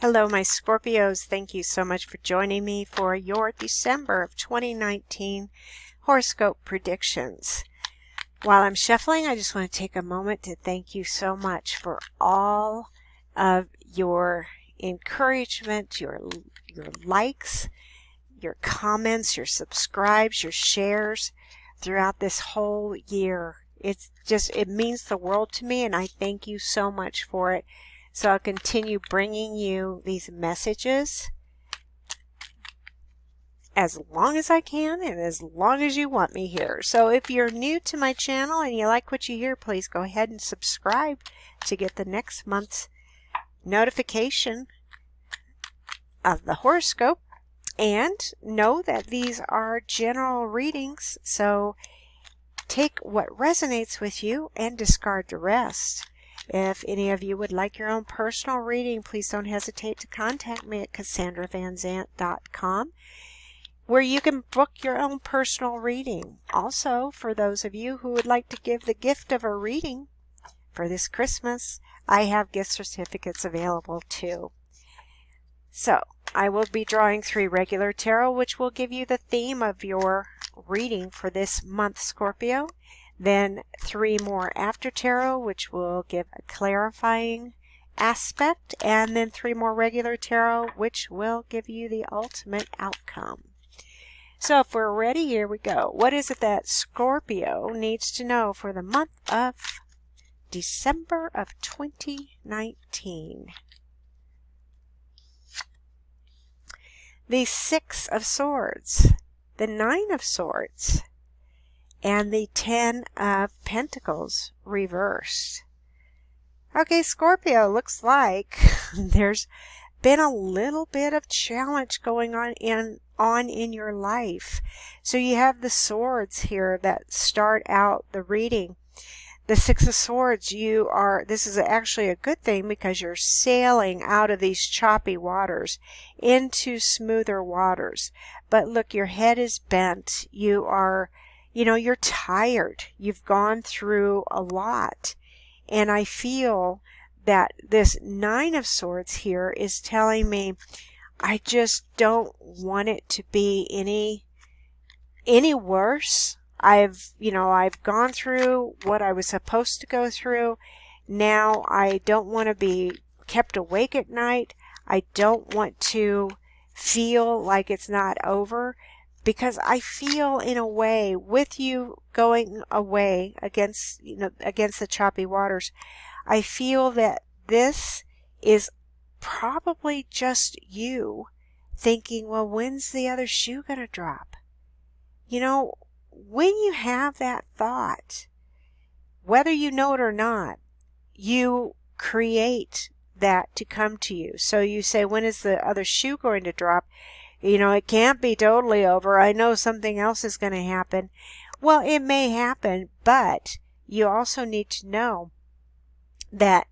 Hello, my Scorpios. Thank you so much for joining me for your December of 2019 horoscope predictions. While I'm shuffling, I just want to take a moment to thank you so much for all of your encouragement, your likes, your comments, your subscribes, your shares throughout this whole year. It means the world to me, and I thank you so much for it. So I'll continue bringing you these messages as long as I can and as long as you want me here. So if you're new to my channel and you like what you hear, please go ahead and subscribe to get the next month's notification of the horoscope. And know that these are general readings, so take what resonates with you and discard the rest. If any of you would like your own personal reading, please don't hesitate to contact me at CassandraVanZant.com, where you can book your own personal reading. Also, for those of you who would like to give the gift of a reading for this Christmas, I have gift certificates available too. So, I will be drawing 3 regular tarot, which will give you the theme of your reading for this month, Scorpio. Then 3 more after tarot, which will give a clarifying aspect. And then 3 more regular tarot, which will give you the ultimate outcome. So if we're ready, here we go. What is it that Scorpio needs to know for the month of December of 2019? The 6 of Swords, the 9 of Swords, and the 10 of Pentacles reversed. Okay, Scorpio, looks like there's been a little bit of challenge going on in your life. So you have the swords here that start out the reading. The 6 of Swords, this is actually a good thing because you're sailing out of these choppy waters into smoother waters. But look, your head is bent. You're tired. You've gone through a lot. And I feel that this 9 of Swords here is telling me I just don't want it to be any worse. I've gone through what I was supposed to go through. Now I don't want to be kept awake at night. I don't want to feel like it's not over, because I feel, in a way, with you going away against the choppy waters, I feel that this is probably just you thinking, well, when's the other shoe going to drop? When you have that thought, whether you know it or not, you create that to come to you. So you say, when is the other shoe going to drop? It can't be totally over. I know something else is going to happen. Well, it may happen, but you also need to know that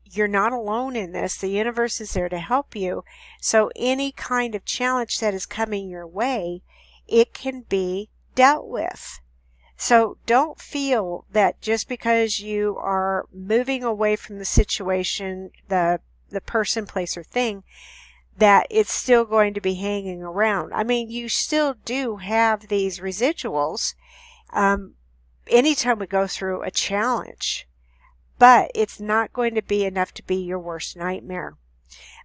you're not alone in this. The universe is there to help you. So any kind of challenge that is coming your way, it can be dealt with. So don't feel that just because you are moving away from the situation, the person, place, or thing, that it's still going to be hanging around. I mean, you still do have these residuals anytime we go through a challenge, but it's not going to be enough to be your worst nightmare,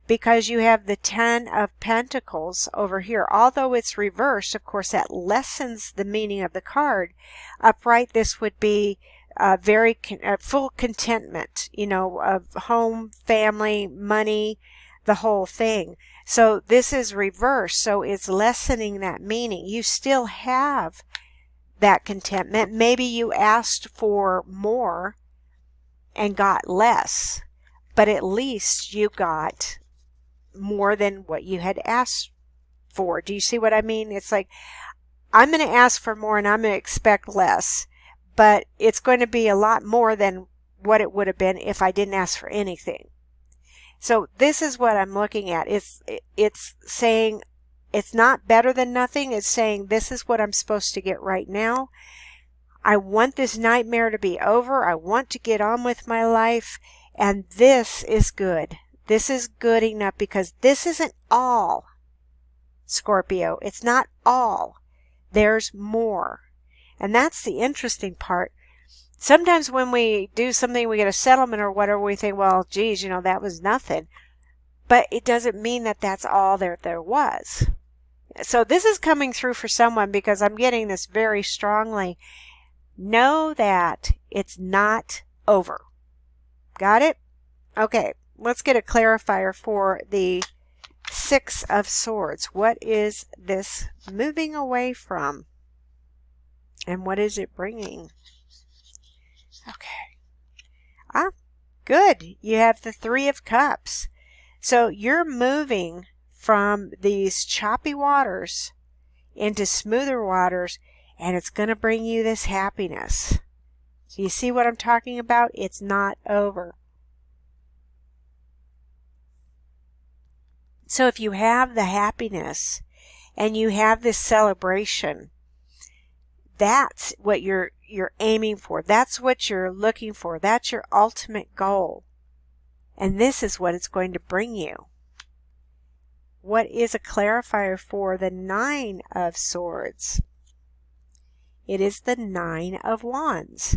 because you have the 10 of Pentacles over here. Although it's reversed, of course, that lessens the meaning of the card. Upright, this would be full contentment, of home, family, money, the whole thing. So this is reversed, so it's lessening that meaning. You still have that contentment. Maybe you asked for more and got less, but at least you got more than what you had asked for. Do you see what I mean? It's like, I'm going to ask for more and I'm going to expect less, but it's going to be a lot more than what it would have been if I didn't ask for anything. So this is what I'm looking at. It's saying it's not better than nothing. It's saying this is what I'm supposed to get right now. I want this nightmare to be over. I want to get on with my life, and this is good. This is good enough because this isn't all, Scorpio. It's not all. There's more. And that's the interesting part. Sometimes when we do something, we get a settlement or whatever, we think, well, geez, that was nothing. But it doesn't mean that that's all there was. So this is coming through for someone because I'm getting this very strongly. Know that it's not over. Got it? Okay, let's get a clarifier for the Six of Swords. What is this moving away from? And what is it bringing? Okay. Good. You have the Three of Cups. So you're moving from these choppy waters into smoother waters, and it's going to bring you this happiness. So you see what I'm talking about? It's not over. So if you have the happiness and you have this celebration, that's what you're aiming for. That's what you're looking for. That's your ultimate goal. And this is what it's going to bring you. What is a clarifier for the Nine of Swords? It is the Nine of Wands.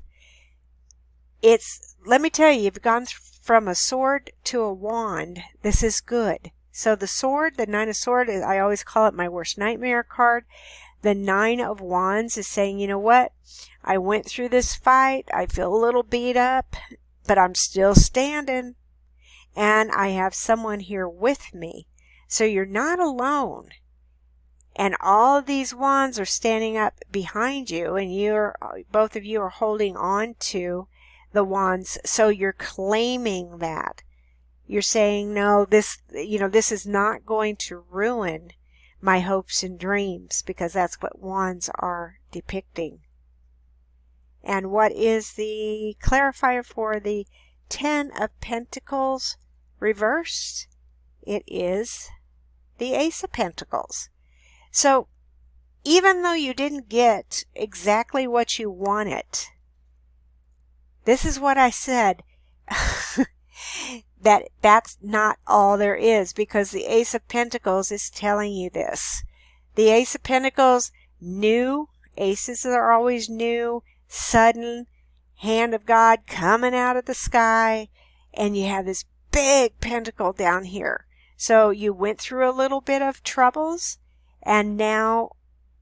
Let me tell you, you've gone from a sword to a wand. This is good. So the sword, the Nine of Swords, I always call it my worst nightmare card. The Nine of Wands is saying, you know what? I went through this fight. I feel a little beat up, but I'm still standing. And I have someone here with me. So you're not alone. And all of these wands are standing up behind you, and both of you are holding on to the wands. So you're claiming that. You're saying, no, this is not going to ruin my hopes and dreams, because that's what wands are depicting. And what is the clarifier for the Ten of Pentacles reversed? It is the Ace of Pentacles. So even though you didn't get exactly what you wanted, this is what I said, that's not all there is, because the Ace of Pentacles is telling you this. The Ace of Pentacles, new. Aces are always new, sudden, hand of God coming out of the sky, and you have this big pentacle down here. So you went through a little bit of troubles, and now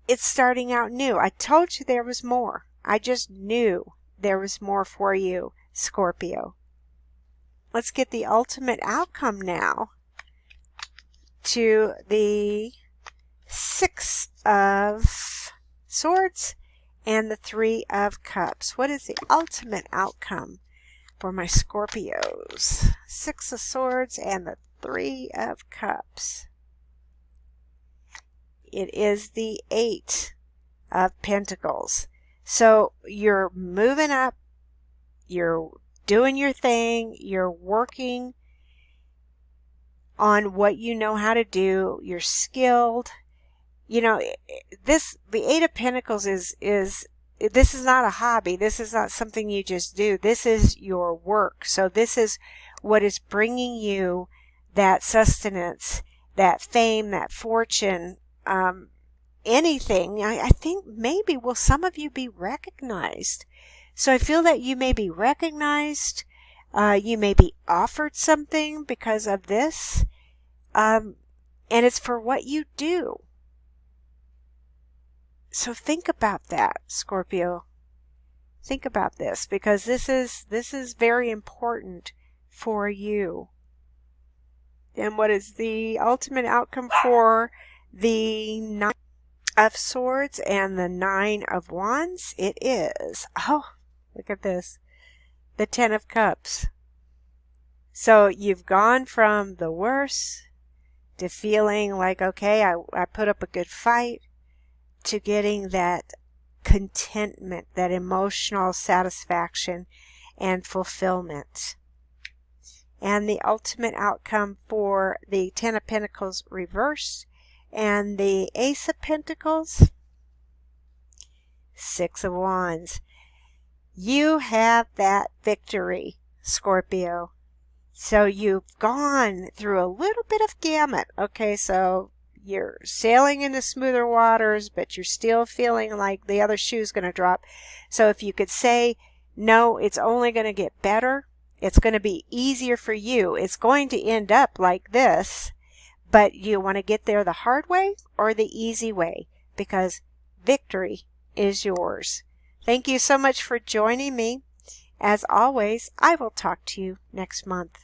it's starting out new. I told you there was more. I just knew there was more for you, Scorpio. Let's get the ultimate outcome now to the Six of Swords and the Three of Cups. What is the ultimate outcome for my Scorpios? Six of Swords and the Three of Cups. It is the Eight of Pentacles. So you're moving up, you're doing your thing, you're working on what you know how to do, you're skilled. The Eight of Pentacles is this is not a hobby. This is not something you just do. This is your work. So this is what is bringing you that sustenance, that fame, that fortune, anything. I think maybe will some of you be recognized. So I feel that you may be recognized. You may be offered something because of this. And it's for what you do. So think about that, Scorpio. Think about this, because this is very important for you. And what is the ultimate outcome for the Nine of Swords and the Nine of Wands? It is, look at this, the Ten of Cups. So you've gone from the worst to feeling like, okay, I put up a good fight, to getting that contentment, that emotional satisfaction and fulfillment. And the ultimate outcome for the Ten of Pentacles reversed and the Ace of Pentacles, Six of Wands. You have that victory, Scorpio. So you've gone through a little bit of gamut. Okay, so you're sailing into smoother waters, but you're still feeling like the other shoe's going to drop. So if you could say, no, it's only going to get better. It's going to be easier for you. It's going to end up like this, but you want to get there the hard way or the easy way, because victory is yours. Thank you so much for joining me. As always, I will talk to you next month.